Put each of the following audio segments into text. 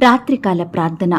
రాత్రికాల ప్రార్థన.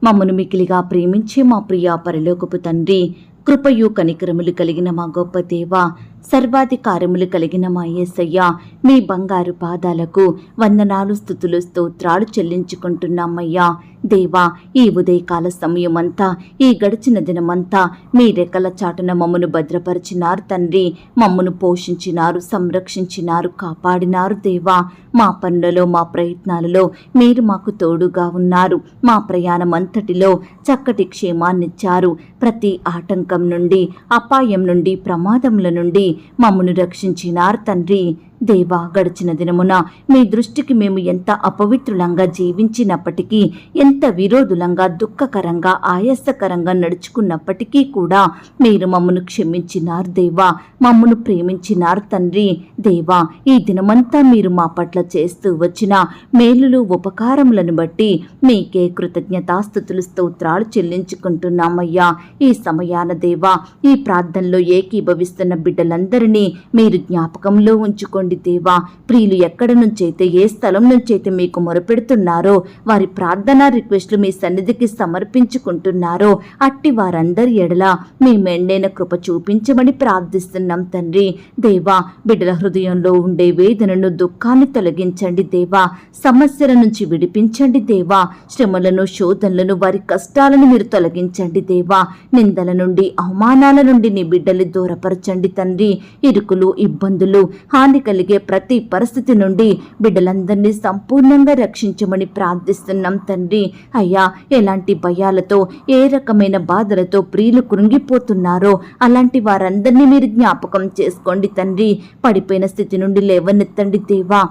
మమ్మను మికిలిగా ప్రేమించే మా ప్రియ పరలోకపు తండ్రి, కృపయు కనికరములు కలిగిన మా గొప్ప దేవా, సర్వాధికారములు కలిగిన మా యేసయ్య, మీ బంగారు పాదాలకు వందనాలు, స్తుతులు, స్తోత్రాలు చెల్లించుకుంటున్నామయ్యా. దేవా, ఈ ఉదయకాల సమయమంతా, ఈ గడిచిన దినమంతా మీ రెక్కల చాటున మమ్మను భద్రపరిచినారు తండ్రి. మమ్మను పోషించినారు, సంరక్షించినారు, కాపాడినారు. దేవా, మా పనులలో, మా ప్రయత్నాలలో మీరు మాకు తోడుగా ఉన్నారు. మా ప్రయాణమంతటిలో చక్కటి క్షేమాన్నిచ్చారు. ప్రతి ఆటంకం నుండి, అపాయం నుండి, ప్రమాదముల నుండి మమ్మను రక్షించినారు తండ్రి. దేవా, గడిచిన దినమున మీ దృష్టికి మేము ఎంత అపవిత్రులంగా జీవించినప్పటికీ, ఎంత విరోధులంగా, దుఃఖకరంగా, ఆయాసకరంగా నడుచుకున్నప్పటికీ కూడా మీరు మమ్మను క్షమించినారు దేవా, మమ్మను ప్రేమించినారు తండ్రి. దేవా, ఈ దినమంతా మీరు మా పట్ల చేస్తూ వచ్చిన మేలులు, ఉపకారములను బట్టి మీకే కృతజ్ఞతాస్తుతులు, స్తోత్రాలు చెల్లించుకుంటున్నామయ్యా. ఈ సమయాన దేవా, ఈ ప్రార్థనలో ఏకీభవిస్తున్న బిడ్డలందరినీ మీరు జ్ఞాపకంలో ఉంచుకోండి దేవా. ప్రియులు ఎక్కడ నుంచైతే, ఏ స్థలం నుంచైతే మీకు మొరపెడుతున్నారో, వారి ప్రార్థనా రిక్వెస్ట్లు మీ సన్నిధికి సమర్పించుకుంటున్నారో, అట్టి వారందరి ఎడల మీ మెండైన కృప చూపించమని ప్రార్థిస్తున్నాం తండ్రి. దేవా, బిడ్డల హృదయంలో ఉండే వేదనను, దుఃఖాన్ని తొలగించండి దేవా. సమస్యల నుంచి విడిపించండి దేవా. శ్రమలను, శోధనలను, వారి కష్టాలను మీరు తొలగించండి దేవా. నిందల నుండి, అవమానాల నుండి నీ బిడ్డలు దూరపరచండి తండ్రి. ఇరుకులు, ఇబ్బందులు, హాని కలిగే ప్రతి పరిస్థితి నుండి బిడ్డలందరినీ సంపూర్ణంగా రక్షించమని ప్రార్థిస్తున్నాం తండ్రి. అయ్యా, ఎలాంటి భయాలతో, ఏ రకమైన బాధలతో ప్రియులు కృంగిపోతున్నారో అలాంటి వారందరినీ మీరు జ్ఞాపకం చేసుకోండి తండ్రి. పడిపోయిన స్థితి నుండి లేవనెత్తండి దేవా.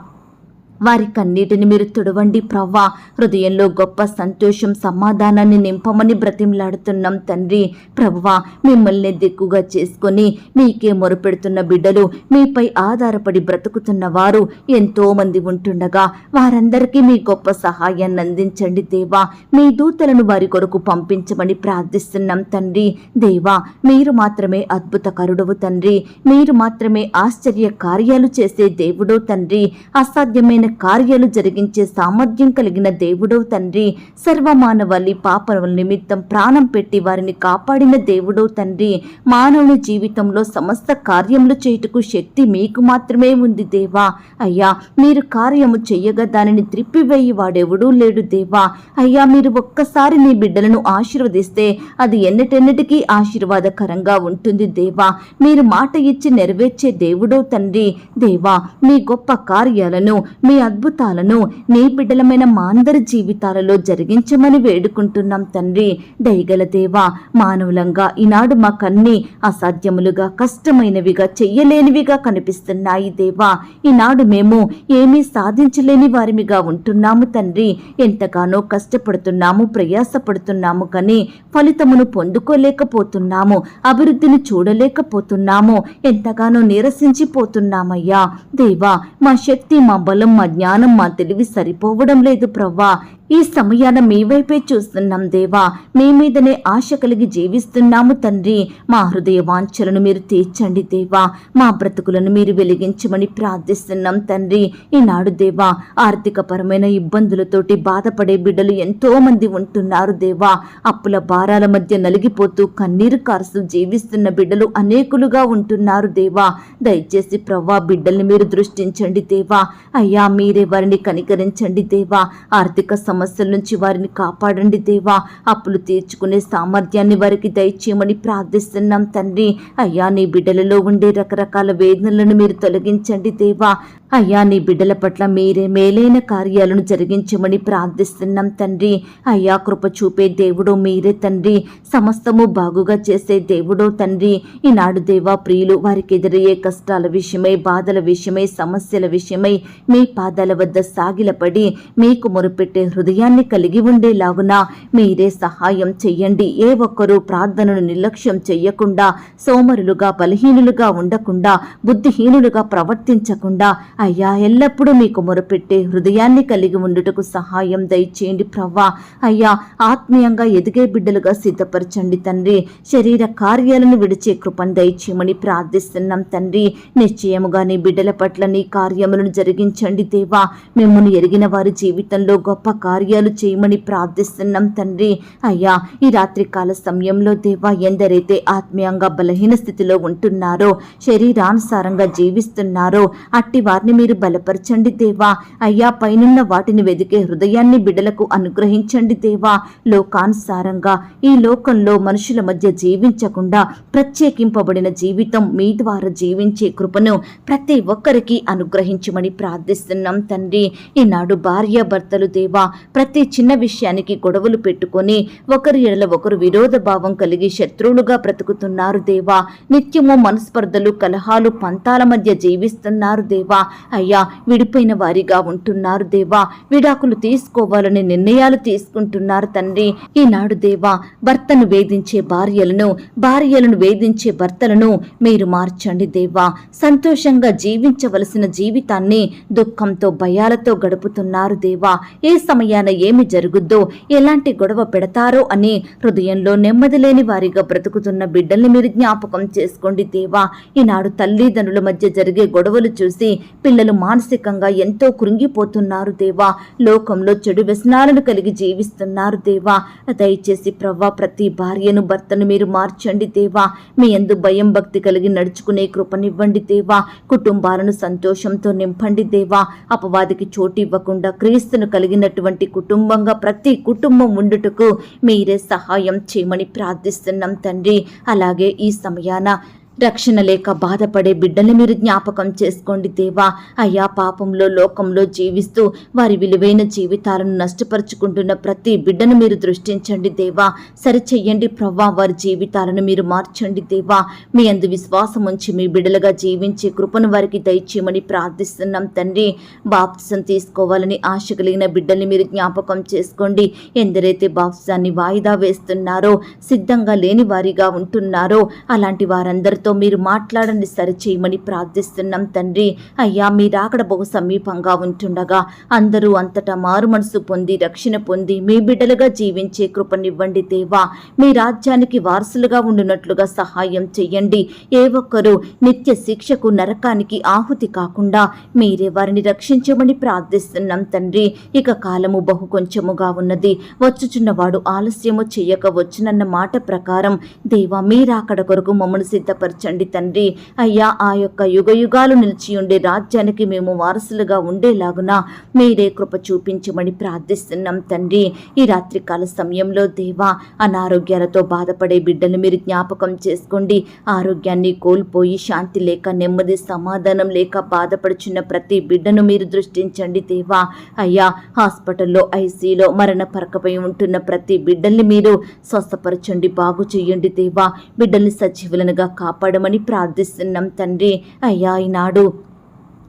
వారి కన్నీటిని మీరు తుడవండి ప్రవ్వా. హృదయంలో గొప్ప సంతోషం, సమాధానాన్ని నింపమని బ్రతిమలాడుతున్నాం తండ్రి. ప్రభువా, మిమ్మల్ని దిక్కుగా చేసుకొని మీకే మొరుపెడుతున్న బిడ్డలు, మీపై ఆధారపడి బ్రతుకుతున్న వారు ఎంతో మంది ఉంటుండగా వారందరికీ మీ గొప్ప సహాయాన్ని అందించండి దేవా. మీ దూతలను వారి కొరకు పంపించమని ప్రార్థిస్తున్నాం తండ్రి. దేవా, మీరు మాత్రమే అద్భుతకరుడవు తండ్రి. మీరు మాత్రమే ఆశ్చర్య కార్యాలు చేసే దేవుడో తండ్రి. అసాధ్యమైన కార్యాలు జరిగించే సామర్థ్యం కలిగిన దేవుడో తండ్రి. సర్వమానవాళి పాపముల నిమిత్తం ప్రాణం పెట్టి వారిని కాపాడిన దేవుడో తండ్రి. మానవుని జీవితంలో సమస్త కార్యములు చేయుటకు శక్తి మీకు మాత్రమే ఉంది దేవా. అయ్యా, మీరు కార్యము చెయ్యగా దానిని త్రిప్పివేయి వాడెవడూ లేడు దేవా. అయ్యా, మీరు ఒక్కసారి నీ బిడ్డలను ఆశీర్వదిస్తే అది ఎన్నటెన్నటికీ ఆశీర్వాదకరంగా ఉంటుంది దేవా. మీరు మాట ఇచ్చి నెరవేర్చే దేవుడో తండ్రి. దేవా, మీ గొప్ప కార్యాలను, మీ అద్భుతాలను నీ బిడ్డలమైన మా అందరి జీవితాలలో జరిగించమని వేడుకుంటున్నాం తండ్రి. దయగల దేవా, మానవులంగా ఈనాడు మాకన్నీ అసాధ్యములుగా, కష్టమైనవిగా, చెయ్యలేనివిగా కనిపిస్తున్నాయి దేవా. ఈనాడు మేము ఏమీ సాధించలేని వారిమిగా ఉంటున్నాము తండ్రి. ఎంతగానో కష్టపడుతున్నాము, ప్రయాసపడుతున్నాము, కానీ ఫలితమును పొందుకోలేకపోతున్నాము, అభివృద్ధిని చూడలేకపోతున్నాము, ఎంతగానో నీరసించిపోతున్నామయ్యా. దేవా, మా శక్తి, మా బలం, మా జ్ఞానం, మా తెలివి సరిపోవడం లేదు ప్రవ్వా. ఈ సమయాన మీ వైపే చూస్తున్నాం దేవా. మీ మీదనే ఆశ కలిగి జీవిస్తున్నాము తండ్రి. మా హృదయ వాంఛలను మీరు తీర్చండి దేవా. మా బ్రతుకులను మీరు వెలిగించమని ప్రార్థిస్తున్నాం తండ్రి. ఈనాడు దేవా, ఆర్థికపరమైన ఇబ్బందులతోటి బాధపడే బిడ్డలు ఎంతో మంది ఉంటున్నారు దేవా. అప్పుల భారాల మధ్య నలిగిపోతూ కన్నీరు కారుస్తూ జీవిస్తున్న బిడ్డలు అనేకులుగా ఉంటున్నారు దేవా. దయచేసి ప్రవ్వా, బిడ్డల్ని మీరు దృష్టించండి దేవా. అయ్యా, మీరే వారిని కనికరించండి దేవా. ఆర్థిక సమస్యల నుంచి వారిని కాపాడండి దేవా. అప్పులు తీర్చుకునే సామర్థ్యాన్ని వారికి దయచేయమని ప్రార్థిస్తున్నాం తండ్రి. అయ్యా, నీ బిడ్డలలో ఉండే రకరకాల వేదనలను మీరు తొలగించండి దేవా. అయ్యా, నీ బిడ్డల పట్ల మీరే మేలైన కార్యాలను జరిగించమని ప్రార్థిస్తున్నాం తండ్రి. అయ్యా, కృప చూపే దేవుడో మీరే తండ్రి. సమస్తము బాగుగా చేసే దేవుడో తండ్రి. ఈనాడు దేవా, ప్రియులు వారికి ఎదురయ్యే కష్టాల విషయమై, బాధల విషయమై, సమస్యల విషయమై మీ పాదాల వద్ద సాగిలపడి మీకు మొరుపెట్టే హృదయాన్ని కలిగి ఉండేలాగున మీరే సహాయం చెయ్యండి. ఏ ఒక్కరూ ప్రార్థనను నిర్లక్ష్యం చెయ్యకుండా, సోమరులుగా, బలహీనులుగా ఉండకుండా, బుద్ధిహీనులుగా ప్రవర్తించకుండా, అయ్యా ఎల్లప్పుడూ మీకు మొరపెట్టే హృదయాన్ని కలిగి ఉండుటకు సహాయం దయచేయండి ప్రవ్వా. అయ్యా ఆత్మీయంగా ఎదిగే బిడ్డలుగా సిద్ధపరచండి తండ్రి. శరీర కార్యాలను విడిచే కృపను దయచేయమని ప్రార్థిస్తున్నాం తండ్రి. నిశ్చయముగా నీ బిడ్డల పట్ల నీ కార్యములను జరిగించండి దేవా. మిమ్మల్ని ఎరిగిన వారి జీవితంలో గొప్ప కార్యాలు చేయమని ప్రార్థిస్తున్నాం తండ్రి. అయ్యా ఈ రాత్రికాల సమయంలో దేవా ఎందరైతే ఆత్మీయంగా బలహీన స్థితిలో ఉంటున్నారో, శరీరానుసారంగా జీవిస్తున్నారో అట్టి వారిని మీరు బలపరచండి దేవా. అయ్యా పైనున్న వాటిని వెదికే హృదయాన్ని బిడ్డలకు అనుగ్రహించండి దేవా. లోకానుసారంగా ఈ లోకంలో మనుషుల మధ్య జీవించకుండా ప్రత్యేకింపబడిన జీవితం మీ ద్వారా జీవించే కృపను ప్రతి ఒక్కరికి అనుగ్రహించమని ప్రార్థిస్తున్నాం తండ్రి. ఈనాడు భార్యాభర్తలు దేవా ప్రతి చిన్న విషయానికి గొడవలు పెట్టుకొని ఒకరి ఎడల ఒకరు విరోధ భావం కలిగి శత్రువులుగా బ్రతుకుతున్నారు దేవా. నిత్యము మనస్పర్ధలు, కలహాలు, పంతాల మధ్య జీవిస్తున్నారు దేవా. అయ్యా విడిపోయిన వారిగా ఉంటున్నారు దేవా. విడాకులు తీసుకోవాలని నిర్ణయాలు తీసుకుంటున్నారు తండ్రి. ఈనాడు దేవా భర్తను వేధించే భార్యలను, భార్యలను వేధించే భర్తలను మీరు మార్చండి దేవా. సంతోషంగా జీవించవలసిన జీవితాన్ని దుఃఖంతో, భయాలతో గడుపుతున్నారు దేవా. ఏ సమయాన ఏమి జరుగుద్దో, ఎలాంటి గొడవ పెడతారో అని హృదయంలో నెమ్మది లేని వారిగా బ్రతుకుతున్న బిడ్డల్ని మీరు జ్ఞాపకం చేసుకోండి దేవా. ఈనాడు తల్లిదండ్రుల మధ్య జరిగే గొడవలు చూసి పిల్లలు మానసికంగా ఎంతో కృంగిపోతున్నారు దేవా. లోకంలో చెడు వ్యసనాలను కలిగి జీవిస్తున్నారు దేవా. దయచేసి ప్రవ్వా ప్రతి భార్యను, భర్తను మీరు మార్చండి దేవా. మీ యందు భయం భక్తి కలిగి నడుచుకునే కృపనివ్వండి దేవా. కుటుంబాలను సంతోషంతో నింపండి దేవా. అపవాదికి చోటు ఇవ్వకుండా క్రీస్తును కలిగినటువంటి కుటుంబంగా ప్రతి కుటుంబం ఉండుటకు మీరే సహాయం చేయమని ప్రార్థిస్తున్నాం తండ్రి. అలాగే ఈ సమయాన రక్షణ లేక బాధపడే బిడ్డల్ని మీరు జ్ఞాపకం చేసుకోండి దేవా. అయ్యా పాపంలో, లోకంలో జీవిస్తూ వారి విలువైన జీవితాలను నష్టపరుచుకుంటున్న ప్రతి బిడ్డను మీరు దృష్టించండి దేవా. సరిచెయ్యండి ప్రవ్వా. వారి జీవితాలను మీరు మార్చండి దేవా. మీ అందు విశ్వాసం ఉంచి మీ బిడ్డలుగా జీవించే కృపను వారికి దయచేయమని ప్రార్థిస్తున్నాం తండ్రి. బాప్తిసం తీసుకోవాలని ఆశ కలిగిన బిడ్డల్ని మీరు జ్ఞాపకం చేసుకోండి. ఎందరైతే బాప్తిసాన్ని వాయిదా వేస్తున్నారో, సిద్ధంగా లేని వారిగా ఉంటున్నారో అలాంటి వారందరితో మీరు మాట్లాడండి, సరిచేయమని ప్రార్థిస్తున్నాం తండ్రి. అయ్యా మీ రాకడ బహు సమీపంగా ఉంటుండగా అందరూ అంతటా మారు మనసు పొంది రక్షణ పొంది మీ బిడ్డలుగా జీవించే కృపనివ్వండి దేవా. మీ రాజ్యానికి వారసులుగా ఉండునట్లుగా సహాయం చెయ్యండి. ఏ ఒక్కరూ నిత్య శిక్షకు, నరకానికి ఆహుతి కాకుండా మీరే వారిని రక్షించమని ప్రార్థిస్తున్నాం తండ్రి. ఇక కాలము బహు కొంచెముగా ఉన్నది, వచ్చుచున్నవాడు ఆలస్యము చెయ్యక వచ్చునన్న మాట ప్రకారం దేవా మీ రాకడ కొరకు మమ్మల్ని సిద్ధపరచండి తండ్రి. అయ్యా ఆ యొక్క యుగ యుగాలు నిలిచి ఉండే రాజ్యానికి మేము వారసులుగా ఉండేలాగున మీరే కృప చూపించమని ప్రార్థిస్తున్నాం తండ్రి. ఈ రాత్రికాల సమయంలో దేవా అనారోగ్యాలతో బాధపడే బిడ్డలు మీరు జ్ఞాపకం చేసుకోండి. ఆరోగ్యాన్ని కోల్పోయి శాంతి లేక, నెమ్మది, సమాధానం లేక బాధపడుచున్న ప్రతి బిడ్డను మీరు దృష్టించండి దేవా. అయ్యా హాస్పిటల్లో, ఐసీలో మరణ పరకపై ఉంటున్న ప్రతి బిడ్డల్ని మీరు స్వస్థపరచండి, బాగు చెయ్యండి దేవా. బిడ్డల్ని సజీవులనుగా కాపాడమని ప్రార్థిస్తున్నాం తండ్రి. అయ్యా ఈనాడు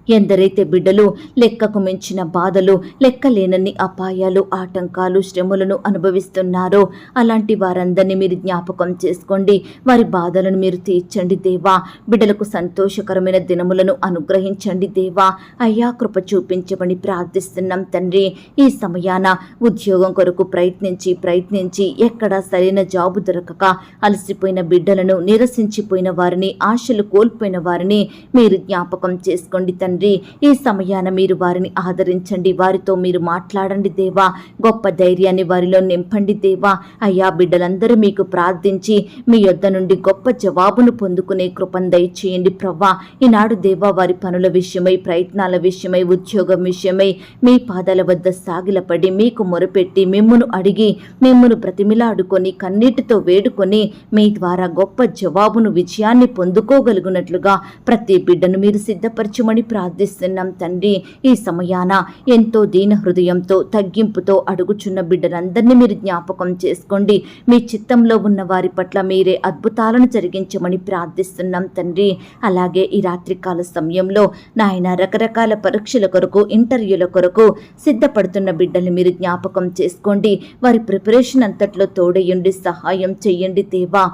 ఎందరైతే బిడ్డలు లెక్కకు మించిన బాధలు, లెక్కలేనన్ని అపాయాలు, ఆటంకాలు, శ్రమలను అనుభవిస్తున్నారో అలాంటి వారందరినీ మీరు జ్ఞాపకం చేసుకోండి. వారి బాధలను మీరు తీర్చండి దేవా. బిడ్డలకు సంతోషకరమైన దినములను అనుగ్రహించండి దేవా. అయ్యా కృప చూపించమని ప్రార్థిస్తున్నాం తండ్రి. ఈ సమయాన ఉద్యోగం కొరకు ప్రయత్నించి ఎక్కడా సరైన జాబు దొరకక అలసిపోయిన బిడ్డలను, నిరసించిపోయిన వారిని, ఆశలు కోల్పోయిన వారిని మీరు జ్ఞాపకం చేసుకోండి తండ్రి. ఈ సమయాన మీరు వారిని ఆదరించండి, వారితో మీరు మాట్లాడండి దేవా. గొప్ప ధైర్యాన్ని వారిలో నింపండి దేవా. అయ్యా బిడ్డలందరూ మీకు ప్రార్థించి మీ యొద్ద నుండి గొప్ప జవాబును పొందుకునే కృపను దయచేయండి ప్రవ్వా. ఈనాడు దేవా వారి పనుల విషయమై, ప్రయత్నాల విషయమై, ఉద్యోగం విషయమై మీ పాదాల వద్ద సాగిలపడి మీకు మొరపెట్టి మిమ్మును అడిగి మిమ్మును బ్రతిమిలాడుకొని కన్నీటితో వేడుకొని మీ ద్వారా గొప్ప జవాబును, విజయాన్ని పొందుకోగలుగునట్లుగా ప్రతి బిడ్డను మీరు సిద్ధపరచమని ప్రార్థిస్తున్నాం తండ్రి. ఈ సమయాన ఎంతో దీన హృదయంతో, తగ్గింపుతో అడుగుచున్న బిడ్డలందరినీ మీరు జ్ఞాపకం చేసుకోండి. మీ చిత్తంలో ఉన్న వారి పట్ల మీరే అద్భుతాలను జరిగించమని ప్రార్థిస్తున్నాం తండ్రి. అలాగే ఈ రాత్రికాల సమయంలో నాయన రకరకాల పరీక్షల కొరకు, ఇంటర్వ్యూల కొరకు సిద్ధపడుతున్న బిడ్డల్ని మీరు జ్ఞాపకం చేసుకోండి. వారి ప్రిపరేషన్ అంతట్లో తోడయుండి సహాయం చెయ్యండి దేవా.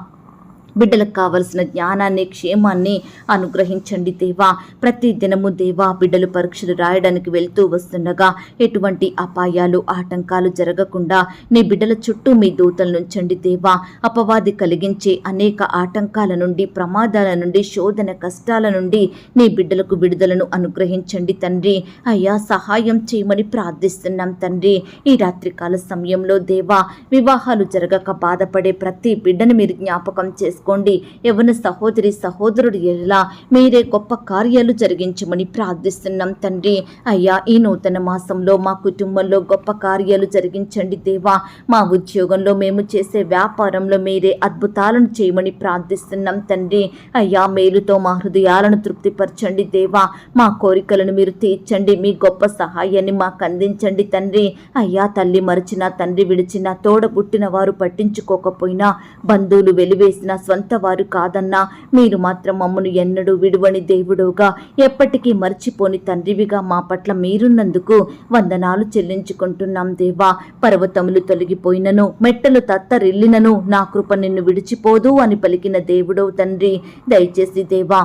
బిడ్డలకు కావలసిన జ్ఞానాన్ని, క్షేమాన్ని అనుగ్రహించండి దేవా. ప్రతి దినము దేవా బిడ్డలు పరీక్షలు రాయడానికి వెళ్తూ వస్తుండగా ఎటువంటి అపాయాలు, ఆటంకాలు జరగకుండా నీ బిడ్డల చుట్టూ మీ దూతలను ఉంచండి దేవా. అపవాది కలిగించే అనేక ఆటంకాల నుండి, ప్రమాదాల నుండి, శోధన కష్టాల నుండి నీ బిడ్డలకు విడుదలను అనుగ్రహించండి తండ్రి. అయ్యా సహాయం చేయమని ప్రార్థిస్తున్నాం తండ్రి. ఈ రాత్రికాల సమయంలో దేవా వివాహాలు జరగక బాధపడే ప్రతి బిడ్డను మీరు జ్ఞాపకం చేసుకోండి. యవ్వన సహోదరి సహోదరుడు ఎలా మీరే గొప్ప కార్యాలు జరిగించమని ప్రార్థిస్తున్నాం తండ్రి. అయ్యా ఈ నూతన మాసంలో మా కుటుంబంలో గొప్ప కార్యాలు జరిగించండి దేవా. మా ఉద్యోగంలో, మేము చేసే వ్యాపారంలో మీరే అద్భుతాలను చేయమని ప్రార్థిస్తున్నాం తండ్రి. అయ్యా మేలుతో మా హృదయాలను తృప్తిపరచండి దేవా. మా కోరికలను మీరు తీర్చండి. మీ గొప్ప సహాయాన్ని మాకు అందించండి తండ్రి. అయ్యా తల్లి మరిచినా, తండ్రి విడిచినా, తోడబుట్టిన వారు పట్టించుకోకపోయినా, బంధువులు వెలివేసిన స్వంత వారు కాదన్నా మీరు మాత్రం మమ్మను ఎన్నడూ విడువని దేవుడుగా, ఎప్పటికీ మర్చిపోని తండ్రివిగా మా పట్ల మీరున్నందుకు వందనాలు చెల్లించుకుంటున్నాం దేవా. పర్వతములు తొలగిపోయినను, మెట్టలు తత్తరిల్లినను నా కృప నిన్ను విడిచిపోదు అని పలికిన దేవుడవు తండ్రి. దయచేసి దేవా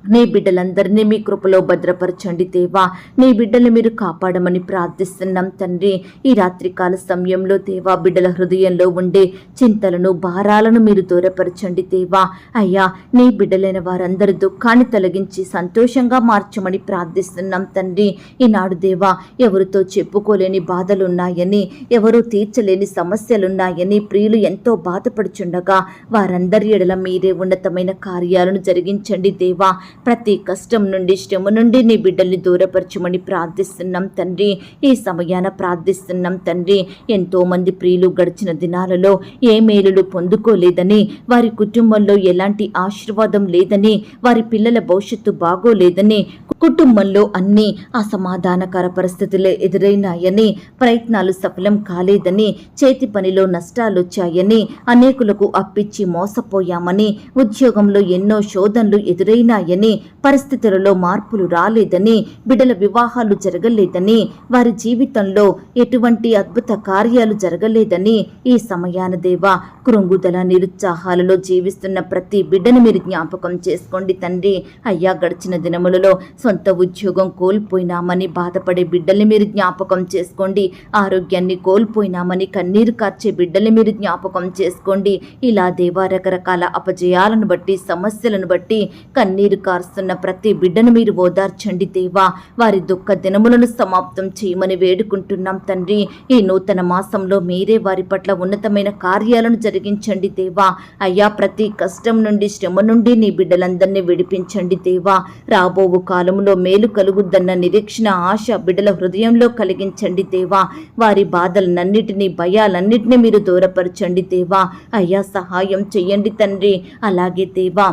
నీ బిడ్డలందరినీ మీ కృపలో భద్రపరచండి దేవా. నీ బిడ్డలు మీరు కాపాడమని ప్రార్థిస్తున్నాం తండ్రి. ఈ రాత్రికాల సమయంలో దేవా బిడ్డల హృదయంలో ఉండే చింతలను, భారాలను మీరు దూరపరచండి దేవా. అయ్యా నీ బిడ్డలైన వారందరి దుఃఖాన్ని తొలగించి సంతోషంగా మార్చమని ప్రార్థిస్తున్నాం తండ్రి. ఈనాడు దేవా ఎవరితో చెప్పుకోలేని బాధలున్నాయని, ఎవరూ తీర్చలేని సమస్యలున్నాయని ప్రియులు ఎంతో బాధపడుచుండగా వారందరి ఎడల మీరే ఉన్నతమైన కార్యాలను జరిగించండి దేవా. ప్రతి కష్టం నుండి, శ్రమ నుండి నీ బిడ్డల్ని దూరపరచమని ప్రార్థిస్తున్నాం తండ్రి. ఈ సమయాన ప్రార్థిస్తున్నాం తండ్రి. ఎంతో మంది ప్రియులు గడిచిన దినాలలో ఏ మేలులు పొందుకోలేదని, వారి కుటుంబంలో ఎలాంటి ఆశీర్వాదం లేదని, వారి పిల్లల భవిష్యత్తు బాగోలేదని, కుటుంబంలో అన్ని అసమాధానకర పరిస్థితులే ఎదురైనాయని, ప్రయత్నాలు సఫలం కాలేదని, చేతి పనిలో నష్టాలొచ్చాయని, అనేకులకు అప్పిచ్చి మోసపోయామని, ఉద్యోగంలో ఎన్నో శోధనలు ఎదురైనాయని, పరిస్థితులలో మార్పులు రాలేదని, బిడ్డల వివాహాలు జరగలేదని, వారి జీవితంలో ఎటువంటి అద్భుత కార్యాలు జరగలేదని ఈ సమయాన దేవా కృంగుదల, నిరుత్సాహాలలో జీవిస్తున్న ప్రతి బిడ్డను మీరు జ్ఞాపకం చేసుకోండి తండ్రి. అయ్యా గడిచిన దినములలో సొంత ఉద్యోగం కోల్పోయినామని బాధపడే బిడ్డల్ని మీరు జ్ఞాపకం చేసుకోండి. ఆరోగ్యాన్ని కోల్పోయినామని కన్నీరు కార్చే బిడ్డల్ని మీరు జ్ఞాపకం చేసుకోండి. ఇలా దేవా రకరకాల అపజయాలను బట్టి, సమస్యలను బట్టి కన్నీరు కారుస్తున్న ప్రతి బిడ్డను మీరు ఓదార్చండి దేవా. వారి దుఃఖ దినములను సమాప్తం చేయమని వేడుకుంటున్నాం తండ్రి. ఈ నూతన మాసంలో మీరే వారి పట్ల ఉన్నతమైన కార్యాలను జరిగించండి దేవా. అయ్యా ప్రతి కష్టం నుండి, శ్రమ నుండి నీ బిడ్డలందరినీ విడిపించండి దేవా. రాబోవు కాలంలో మేలు కలుగుద్దన్న నిరీక్షణ, ఆశ బిడ్డల హృదయంలో కలిగించండి దేవా. వారి బాధలన్నిటినీ, భయాలన్నిటినీ మీరు దూరపరచండి దేవా. అయ్యా సహాయం చెయ్యండి తండ్రి. అలాగే దేవా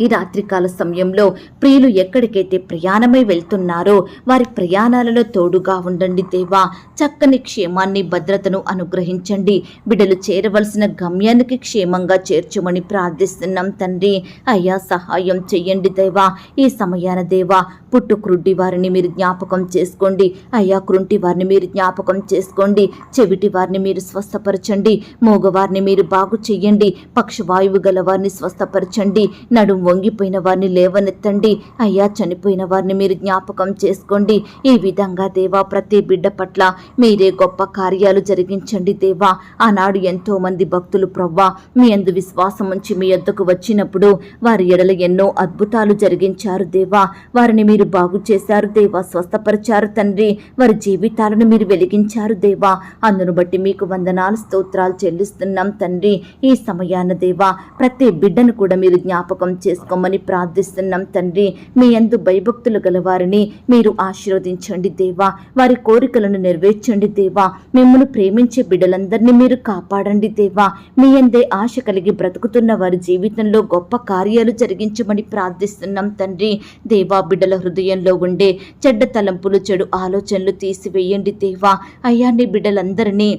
ఈ రాత్రికాల సమయంలో ప్రియులు ఎక్కడికైతే ప్రయాణమై వెళ్తున్నారో వారి ప్రయాణాలలో తోడుగా ఉండండి దేవా. చక్కని క్షేమాన్ని, భద్రతను అనుగ్రహించండి. బిడ్డలు చేరవలసిన గమ్యానికి క్షేమంగా చేర్చమని ప్రార్థిస్తున్నాం తండ్రి. అయ్యా సహాయం చెయ్యండి దేవా. ఈ సమయాన దేవా పుట్టుక్రుడ్డి వారిని మీరు జ్ఞాపకం చేసుకోండి. అయ్యా కృంటి వారిని మీరు జ్ఞాపకం చేసుకోండి. చెవిటి వారిని మీరు స్వస్థపరచండి. మూగవారిని మీరు బాగు చెయ్యండి. పక్షవాయువు గల వారిని స్వస్థపరచండి. నడుం వంగిపోయిన వారిని లేవనెత్తండి. అయ్యా చనిపోయిన వారిని మీరు జ్ఞాపకం చేసుకోండి. ఈ విధంగా దేవా ప్రతి బిడ్డ పట్ల మీరే గొప్ప కార్యాలు జరిగించండి దేవా. ఆనాడు ఎంతో మంది భక్తులు ప్రవ్వా మీ యందు విశ్వాసం ఉంచి మీ యొద్దకు వచ్చినప్పుడు వారి ఎడల ఎన్నో అద్భుతాలు జరిగించారు దేవా. వారిని మీరు బాగు చేశారు దేవా, స్వస్థపరిచారు తండ్రి. వారి జీవితాలను మీరు వెలిగించారు దేవా. అందును బట్టి మీకు వందనాలు, స్తోత్రాలు చెల్లిస్తున్నాం తండ్రి. ఈ సమయాన దేవా ప్రతి బిడ్డను కూడా మీరు జ్ఞాపకం చేసుకోమని ప్రార్థిస్తున్నాం తండ్రి. మీ యందు భయభక్తులు గల వారిని మీరు ఆశీర్వదించండి దేవా. వారి కోరికలను నెరవేర్చండి దేవా. మిమ్మల్ని ప్రేమించే బిడ్డలందరినీ మీరు కాపాడండి దేవా. మీ యందే ఆశ కలిగి బ్రతుకుతున్న వారి జీవితంలో గొప్ప కార్యాలు జరిగించమని ప్రార్థిస్తున్నాం తండ్రి. దేవా బిడ్డల హృదయంలో ఉండే చెడ్డ తలంపులు, చెడు ఆలోచనలు తీసివేయండి దేవా. అయ్యా నీ బిడ్డలందరినీ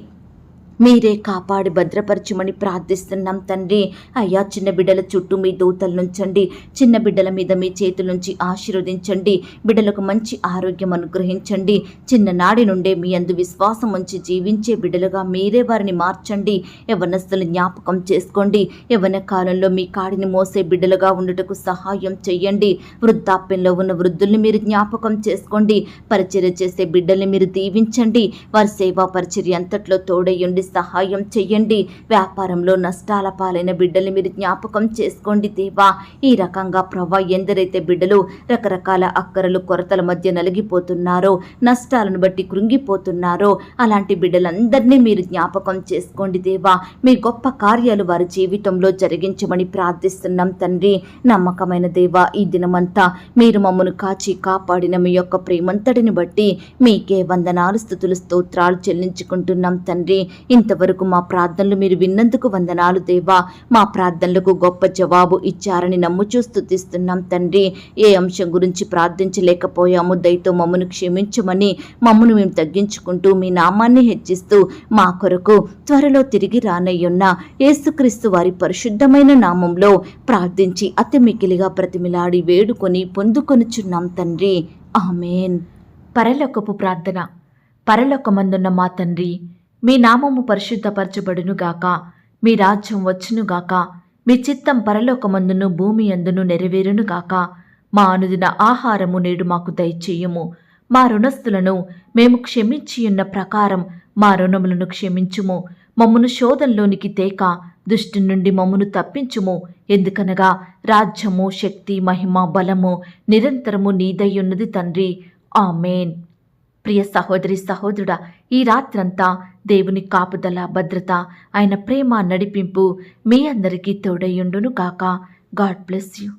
మీరే కాపాడి భద్రపరచుమని ప్రార్థిస్తున్నాం తండ్రి. అయ్యా, చిన్న బిడ్డల చుట్టూ మీ దూతలు నుంచండి. చిన్న బిడ్డల మీద మీ చేతుల నుంచి ఆశీర్వదించండి. బిడ్డలకు మంచి ఆరోగ్యం అనుగ్రహించండి. చిన్ననాడి నుండే మీ అందు విశ్వాసం ఉంచి జీవించే బిడ్డలుగా మీరే వారిని మార్చండి. యవ్వనస్తులు జ్ఞాపకం చేసుకోండి. యవ్వన కాలంలో మీ కాడిని మోసే బిడ్డలుగా ఉండుటకు సహాయం చెయ్యండి. వృద్ధాప్యంలో ఉన్న వృద్ధుల్ని మీరు జ్ఞాపకం చేసుకోండి. పరిచర్య చేసే బిడ్డల్ని మీరు దీవించండి. వారి సేవా పరిచర్య అంతట్లో తోడయ్యండి, సహాయం చెయ్యండి. వ్యాపారంలో నష్టాల పాలైన బిడ్డల్ని మీరు జ్ఞాపకం చేసుకోండి దేవా. ఈ రకంగా ప్రభా, ఎందరైతే బిడ్డలు రకరకాల అక్కరలు కొరతల మధ్య నలిగిపోతున్నారో, నష్టాలను బట్టి కృంగిపోతున్నారో, అలాంటి బిడ్డలందరినీ మీరు జ్ఞాపకం చేసుకోండి దేవా. మీ గొప్ప కార్యాలు వారి జీవితంలో జరిగించమని ప్రార్థిస్తున్నాం తండ్రి. నమ్మకమైన దేవా, ఈ దినమంతా మీరు మమ్మను కాచి కాపాడిన మీ యొక్క ప్రేమంతటిని బట్టి మీకే వందనాలు, స్తుతులు, స్తోత్రాలు చెల్లించుకుంటున్నాం తండ్రి. ఇంతవరకు మా ప్రార్థనలు మీరు విన్నందుకు వందనాలు దేవా. మా ప్రార్థనలకు గొప్ప జవాబు ఇచ్చారని నమ్ముచూ స్తుతిస్తున్నాం తండ్రి. ఏ అంశం గురించి ప్రార్థించలేకపోయాము దయతో మమ్మను క్షమించమని మమ్మను మేము తగ్గించుకుంటూ మీ నామాన్ని హెచ్చిస్తూ మా కొరకు త్వరలో తిరిగి రానయ్యున్న యేసుక్రీస్తు వారి పరిశుద్ధమైన నామంలో ప్రార్థించి అతి మికిలిగా ప్రతిమిలాడి వేడుకొని పొందుకొనుచున్నాం తండ్రి. ఆమేన్. పరలోకపు ప్రార్థన. పరలోకమందున్న మా తండ్రి, మీ నామము పరిశుద్ధపరచబడునుగాక. మీ రాజ్యం వచ్చునుగాక. మీ చిత్తం పరలోకమందును భూమి అందును నెరవేరునుగాక. మా అనుదిన ఆహారము నేడు మాకు దయచేయుము. మా రుణస్థులను మేము క్షమించియున్న ప్రకారం మా రుణములను క్షమించుము. మమ్మను శోధంలోనికి తేక దుష్టు నుండి మమ్మను తప్పించుము. ఎందుకనగా రాజ్యము, శక్తి, మహిమ, బలము నిరంతరము నీదయ్యున్నది తండ్రి. ఆమేన్. ప్రియ సహోదరి సహోదరుడా, ఈ రాత్రంతా దేవుని కాపుదల, భద్రత, ఆయన ప్రేమ, నడిపింపు మీ అందరికీ తోడయ్యుండును గాక. God bless you.